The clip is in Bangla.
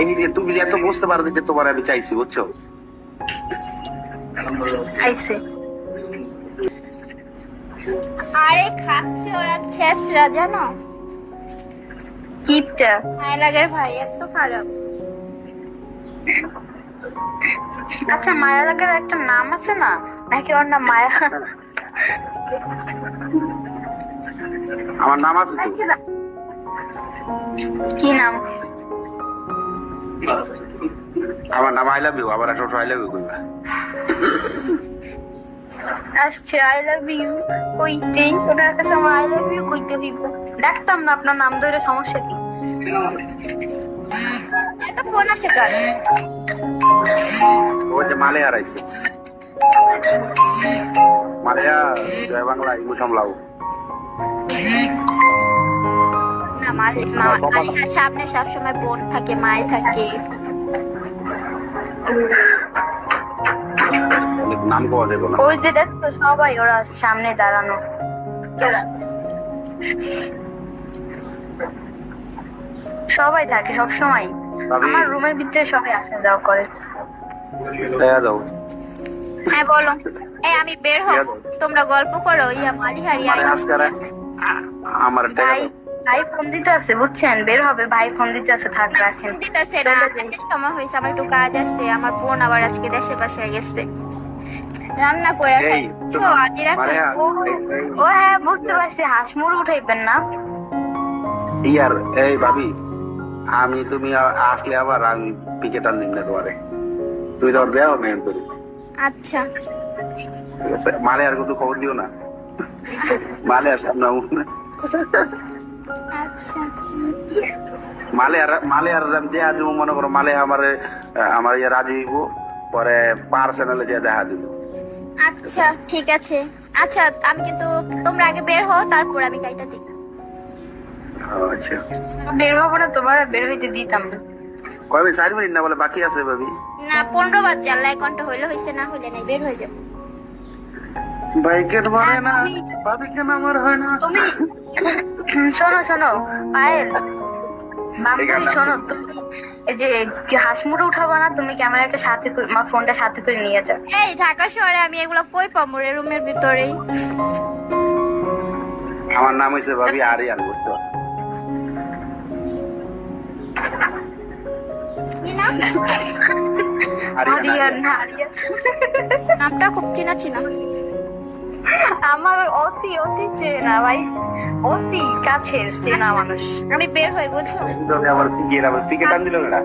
এই যে তুমি যে এত বুঝতে পারো যে তোমার আমি চাইছি, বুঝছো? আইছে আরে খাচ্ছে ওরা ছেঁচড়া জানো, কিপটা। মায়ের ভাই এত খারাপ। আচ্ছা মায়া লাগার একটা নাম আছে না, নাকি ওর নাম মায়া? আমার নাম আছে তো। কি নাম? আমার নাম আই লাভ ইউ, আবার একটা আই লাভ ইউ কইবা। আসছে আই লাভ ইউ কইতে, ওনার কাছে আমার আই লাভ ইউ কইতে দিব। ডাকতাম না আপনার নাম ধরে, সমস্যা কি? এত ফোন আসে কার? ওই যে মালে হারাইছে, মালেয়া জয় বাংলা ইমু সামলাও। না মালিহার সামনে সবসময় বোন থাকে, মায় থাকে। নাম কোয়া দেবো না। ওই যে দেখতো সবাই ওরা সামনে দাঁড়ানো, সবাই থাকে সব সময়। আমার রুমের ভিতরে সবাই আসা যাওয়া করে। দাও। হ্যাঁ বলো। এই আমি বের হব, তোমরা গল্প করো। ইয়া মালিহার ইয়া আমার ভাই ভাই ফোন দিতে আছে বুঝছেন, বের হবে। ভাই ফোন দিতে আছে, থাক রাখেন। দিতেছে না, দেশের সময় হয়েছে, আমার একটু কাজ আছে। আমার বোন আবার আজকে দেশের বাসায় গেছে, রান্না করে খাইছো আজিরা খাই। ও হ্যাঁ বুঝতে পারছি, হাঁস মুড় উঠাইবেন না? ইয়ার এই ভাবি, আমি তুমি আসলে আবার আমি পিকে টান দিন না তোমারে, তুমি তো দেও মেন করি। আচ্ছা ঠিক আছে, মালে আর কিছু খবর দিও না, মালে আর সামনে আচ্ছা মালে আর আমি দেখা দিব, মনে করো মালে আমার ইয়ে রাজি হইব, পরে পার্সোনালে যে দেখা দিব। আচ্ছা ঠিক আছে। আচ্ছা আমি কিন্তু, তোমরা আগে বের হও, তারপর আমি গাড়িটা দিই। আচ্ছা বের হবো না, তোমার বের হইতে দিতাম না। কয় মিনিট? 4 মিনিট না বলে বাকি আছে ভাবি। না 15 বাজে, আল্লাহ 1 ঘন্টা হইলে হইছে, না হইলে নাই, বের হয়ে যাবো। বাইকের মারে না ভাবি, কেন আমার হয় না? তুমি শোনো শোনো পায়েল, বান্ধবী শোনো, তুমি এই যে হাঁস মুড়ে উঠাবো না, তুমি ক্যামেরাটা সাথে করে, আমার ফোনটা সাথে করে নিয়ে যাও। এই ঢাকা শহরে আমি এগুলো কই পাবো রে, রুমের ভিতরেই। আমার নাম হয়েছে ভাবি আরিয়ান, বুঝতে পারছো? কি নাম? আরিয়ান না আরিয়ান, নামটা খুব চিনা চিনা। আমার অতি অতি চেনা ভাই, অতি কাছের চেনা মানুষ। আমি বের হই বুঝছো। আবার পিকে টান দিল না।